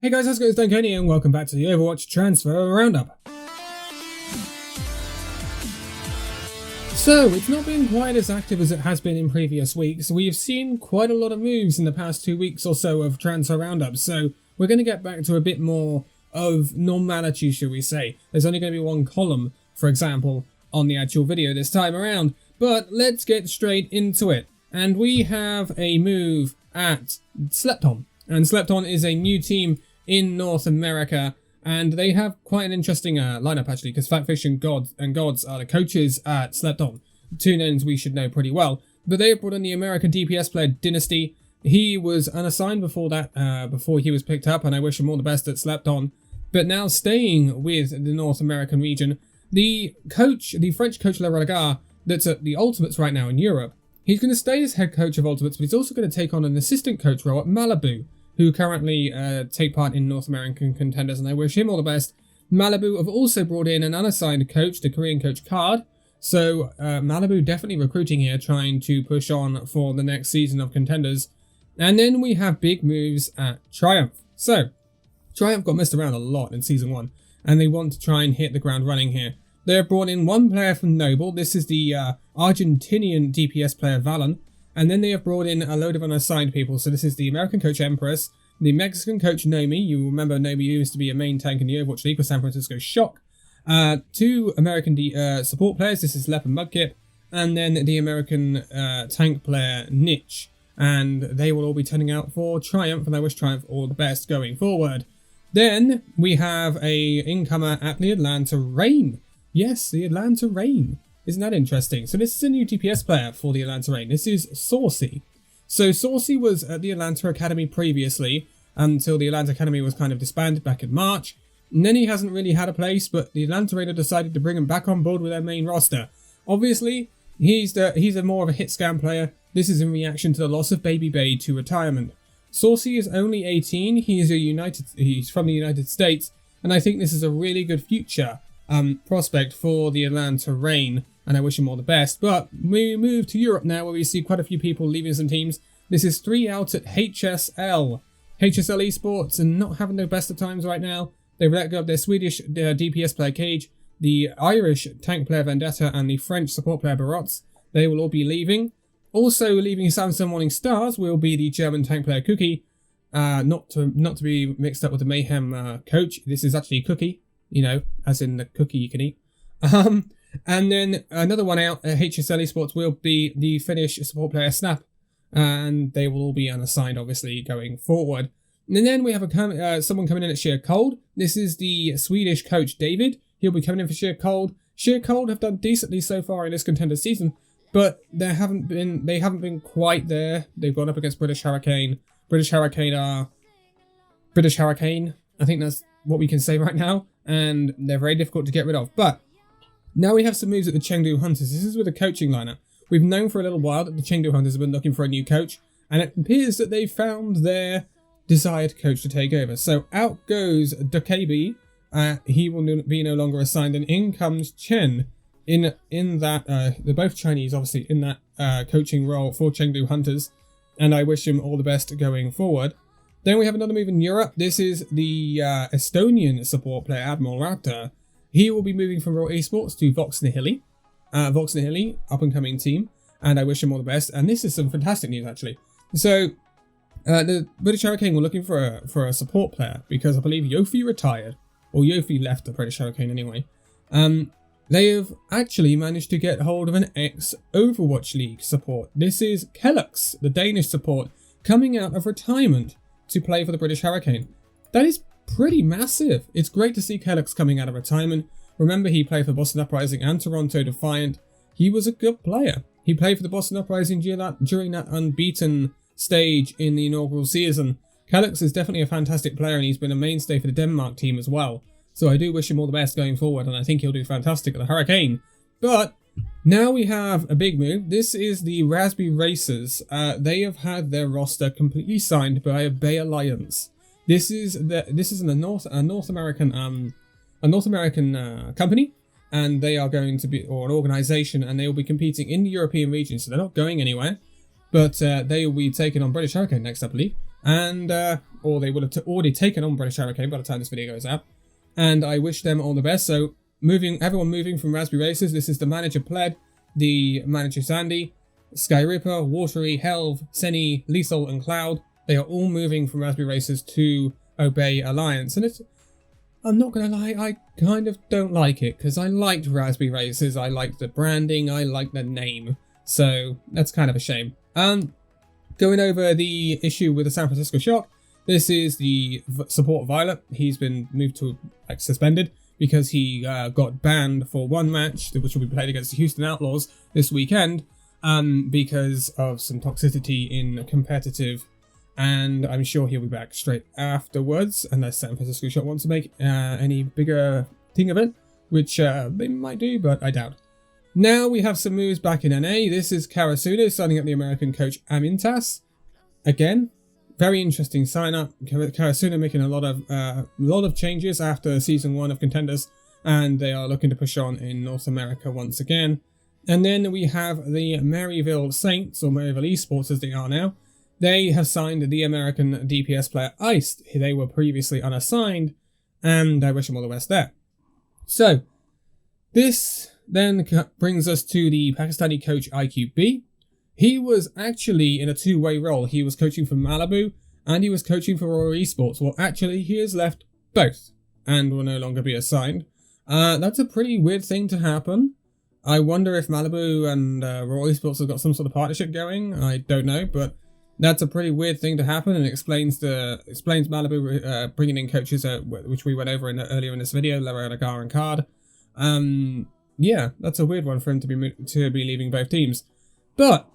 Hey guys, how's it going? It's Danconia and welcome back to the Overwatch Transfer Roundup. So, it's not been quite as active as it has been in previous weeks. We've seen quite a lot of moves in the past 2 weeks or so of Transfer Roundups, so we're going to get back to a bit more of normality, shall we say. There's only going to be one column, for example, on the actual video this time around, but let's get straight into it. And we have a move at Slepton, and Slepton is a new team in North America, and they have quite an interesting lineup actually, because Fatfish and Gods are the coaches at Slepton, two names we should know pretty well. But they have brought in the American DPS player Dynasty. He was unassigned before that, before he was picked up, and I wish him all the best at Slepton. But now staying with the North American region, the French coach Le Regar, that's at the Ultimates right now in Europe, he's going to stay as head coach of Ultimates, but he's also going to take on an assistant coach role at Malibu, who currently take part in North American Contenders, and I wish him all the best. Malibu have also brought in an unassigned coach, the Korean coach Card, so Malibu definitely recruiting here, trying to push on for the next season of Contenders. And then we have big moves at Triumph. So, Triumph got messed around a lot in Season 1, and they want to try and hit the ground running here. They have brought in one player from Noble. This is the Argentinian DPS player Valen. And then they have brought in a load of unassigned people. So this is the American coach Empress, the Mexican coach Nomi. You remember Nomi used to be a main tank in the Overwatch League for San Francisco Shock. Two American support players. This is Lep and Mudkip. And then the American tank player Niche. And they will all be turning out for Triumph. And I wish Triumph all the best going forward. Then we have a incomer at the Atlanta Reign. Yes, the Atlanta Reign. Isn't that interesting? So this is a new DPS player for the Atlanta Reign. This is Saucy. So Saucy was at the Atlanta Academy previously, until the Atlanta Academy was kind of disbanded back in March. And then he hasn't really had a place, but the Atlanta Reign have decided to bring him back on board with their main roster. Obviously, he's a more of a hit scan player. This is in reaction to the loss of Baby Bay to retirement. Saucy is only 18. He's from the United States, and I think this is a really good future prospect for the Atlanta Reign. And I wish him all the best. But we move to Europe now, where we see quite a few people leaving some teams. This is 3 out at HSL. HSL Esports and not having their best of times right now. They've let go of their Swedish DPS player Cage, the Irish tank player Vendetta, and the French support player Barotz. They will all be leaving. Also leaving Samsung Morning Stars will be the German tank player Cookie. Not to be mixed up with the Mayhem coach. This is actually Cookie, you know, as in the cookie you can eat. And then another one out at HSL Esports will be the Finnish support player Snap. And they will all be unassigned, obviously, going forward. And then we have someone coming in at Sheer Cold. This is the Swedish coach David. He'll be coming in for Sheer Cold. Sheer Cold have done decently so far in this contender season, but they haven't been quite there. They've gone up against British Hurricane. British Hurricane. I think that's what we can say right now. And they're very difficult to get rid of. But now we have some moves at the Chengdu Hunters. This is with a coaching lineup. We've known for a little while that the Chengdu Hunters have been looking for a new coach, and it appears that they've found their desired coach to take over. So out goes Dokebi. He will be no longer assigned, and in comes Chen. In that they're both Chinese, obviously, in that coaching role for Chengdu Hunters, and I wish him all the best going forward. Then we have another move in Europe. This is the Estonian support player Admiral Raptor. He will be moving from Raw Esports to Vox Nihili. Vox Nihili, up-and-coming team. And I wish him all the best. And this is some fantastic news, actually. So, the British Hurricane were looking for a support player, because I believe Yofi retired. Or Yofi left the British Hurricane anyway. They have actually managed to get hold of an ex-Overwatch League support. This is Kellux, the Danish support, coming out of retirement to play for the British Hurricane. That is pretty massive. It's great to see Kellux coming out of retirement. Remember, he played for Boston Uprising and Toronto Defiant. He was a good player. He played for the Boston Uprising during that unbeaten stage in the inaugural season. Kellux is definitely a fantastic player, and he's been a mainstay for the Denmark team as well. So I do wish him all the best going forward, and I think he'll do fantastic at the Hurricane. But now we have a big move. This is the Raspberry Racers. They have had their roster completely signed by a Bay Alliance. This is a North American company, and they are going to be, or an organization, and they will be competing in the European region, so they're not going anywhere. But they will be taking on British Hurricane next, I believe. and or they would have already taken on British Hurricane by the time this video goes out. And I wish them all the best. So everyone moving from Raspberry Races. This is the manager Pled, the manager Sandy, Sky Ripper, Watery, Helv, Senny, Lethal, and Cloud. They are all moving from Raspberry Races to Obey Alliance, and I'm not gonna lie, I kind of don't like it, because I liked Raspberry Races, I liked the branding, I liked the name, so that's kind of a shame. Going over the issue with the San Francisco Shock, this is the support Violet. He's been moved to suspended because he got banned for one match, which will be played against the Houston Outlaws this weekend, because of some toxicity in competitive. And I'm sure he'll be back straight afterwards, unless San Francisco Shock wants to make any bigger thing of it, which they might do, but I doubt. Now we have some moves back in NA. This is Karasuna signing up the American coach Amintas. Again, very interesting sign up. Karasuna making a lot of changes after season 1 of Contenders, and they are looking to push on in North America once again. And then we have the Maryville Saints, or Maryville Esports as they are now. They have signed the American DPS player Iced. They were previously unassigned, and I wish them all the best there. So, this then brings us to the Pakistani coach IQB. He was actually in a two-way role. He was coaching for Malibu, and he was coaching for Royal Esports. Well, actually, he has left both, and will no longer be assigned. That's a pretty weird thing to happen. I wonder if Malibu and Royal Esports have got some sort of partnership going. I don't know, but that's a pretty weird thing to happen, and it explains Malibu bringing in coaches, which we went over earlier in this video, Laranagar and Card. Yeah, that's a weird one for him to be leaving both teams. But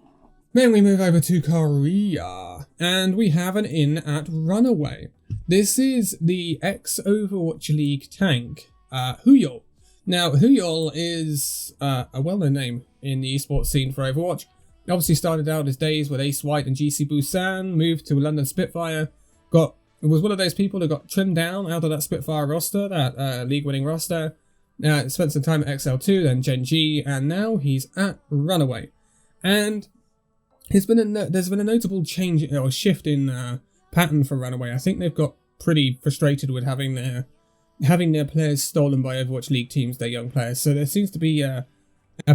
then we move over to Korea, and we have an in at Runaway. This is the ex-Overwatch League tank, Woohyal. Now, Woohyal is a well-known name in the esports scene for Overwatch. He obviously started out his days with Ace White and GC Busan, moved to London Spitfire, was one of those people who got trimmed down out of that Spitfire roster, that league-winning roster. Spent some time at XL2, then Gen G, and now he's at Runaway. And there's been a notable change or shift in pattern for Runaway. I think they've got pretty frustrated with having their players stolen by Overwatch League teams, their young players. So there seems to be a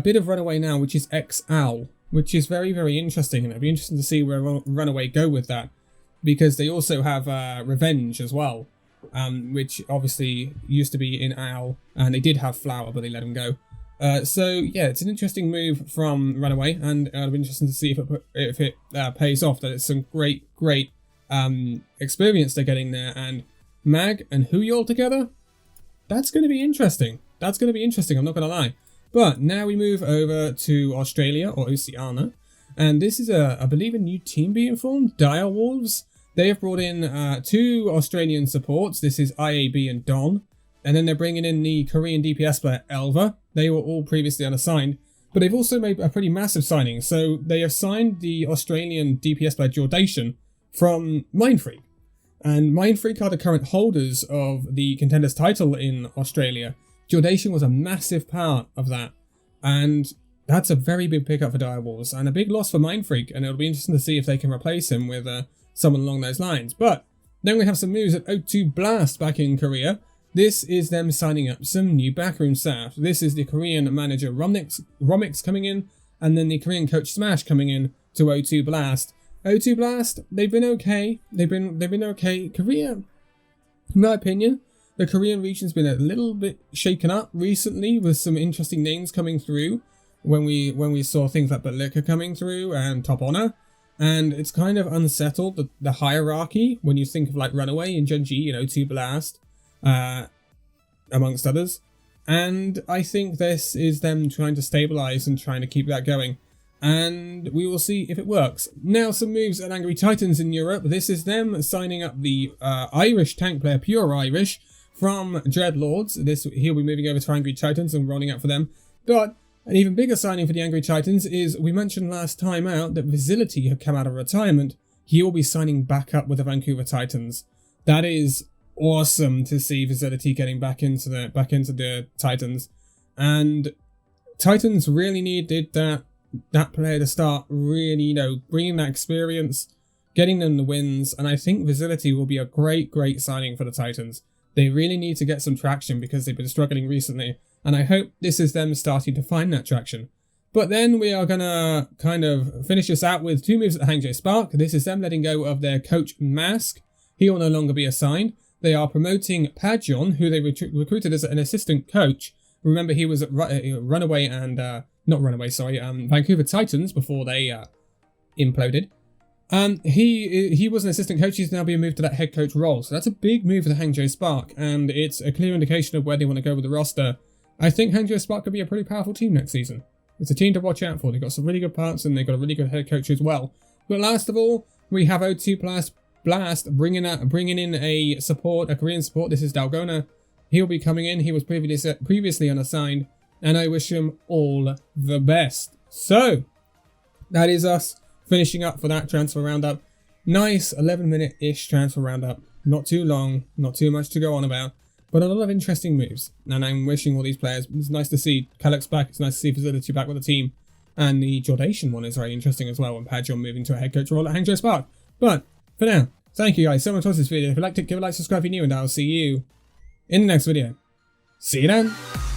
bit of Runaway now, which is XL, which is very, very interesting. And it'll be interesting to see where Runaway go with that, because they also have Revenge as well, which obviously used to be in AL, and they did have Flower, but they let him go. So yeah, it's an interesting move from Runaway, and it'll be interesting to see if it pays off. That it's some great experience they're getting there, and Mag and Woohyal together, that's going to be interesting. I'm not going to lie. But now we move over to Australia, or Oceania, and this is I believe a new team being formed, Dire Wolves. They have brought in 2 Australian supports. This is IAB and Don. And then they're bringing in the Korean DPS player Elva. They were all previously unassigned, but they've also made a pretty massive signing. So they have signed the Australian DPS player Jordation from Mindfreak. And Mindfreak are the current holders of the Contenders title in Australia. Jordation was a massive part of that. And that's a very big pickup for Dire Wolves, and a big loss for Mindfreak. And it'll be interesting to see if they can replace him with someone along those lines. But then we have some moves at O2 Blast back in Korea. This is them signing up some new backroom staff. This is the Korean manager Romix coming in, and then the Korean coach Smash coming in to O2 Blast. O2 Blast, they've been okay. They've been okay. Korea, in my opinion, the Korean region's been a little bit shaken up recently with some interesting names coming through. When we saw things like Balika coming through and Top Honor. And it's kind of unsettled the hierarchy when you think of like Runaway and Gen G, O2 Blast, amongst others. And I think this is them trying to stabilize and trying to keep that going. And we will see if it works. Now some moves at Angry Titans in Europe. This is them signing up the Irish tank player, Pure Irish, from Dreadlords. He'll be moving over to Angry Titans and rolling out for them. But an even bigger signing for the Angry Titans is, we mentioned last time out that Visility had come out of retirement. He will be signing back up with the Vancouver Titans. That is awesome to see Visility getting back into the Titans. And Titans really needed that player to start really, bringing that experience getting them the wins, and I think Visility will be a great signing for the Titans. They really need to get some traction because they've been struggling recently, and I hope this is them starting to find that traction. But then we are going to kind of finish this out with 2 moves at Hangzhou Spark. This is them letting go of their coach Mask. He will no longer be assigned. They are promoting Padjon, who they recruited as an assistant coach. Remember, he was at Runaway and, Vancouver Titans before they imploded. He was an assistant coach. He's now being moved to that head coach role. So that's a big move for the Hangzhou Spark, and it's a clear indication of where they want to go with the roster. I think Hangzhou Spark could be a pretty powerful team next season. It's a team to watch out for. They've got some really good parts, and they've got a really good head coach as well. But last of all, we have O2 Blast bringing in a Korean support. This is Danconia. He'll be coming in. He was previously unassigned, and I wish him all the best. So, that is us finishing up for that transfer roundup. Nice 11-minute-ish transfer roundup. Not too long, not too much to go on about, but a lot of interesting moves. And I'm wishing all these players. It's nice to see Kalix back. It's nice to see Visility back with the team. And the Jordation one is very interesting as well, when Padjon moving to a head coach role at Hangzhou Spark. But for now, thank you guys so much for this video. If you liked it, give a like, subscribe if you're new, and I'll see you in the next video. See you then.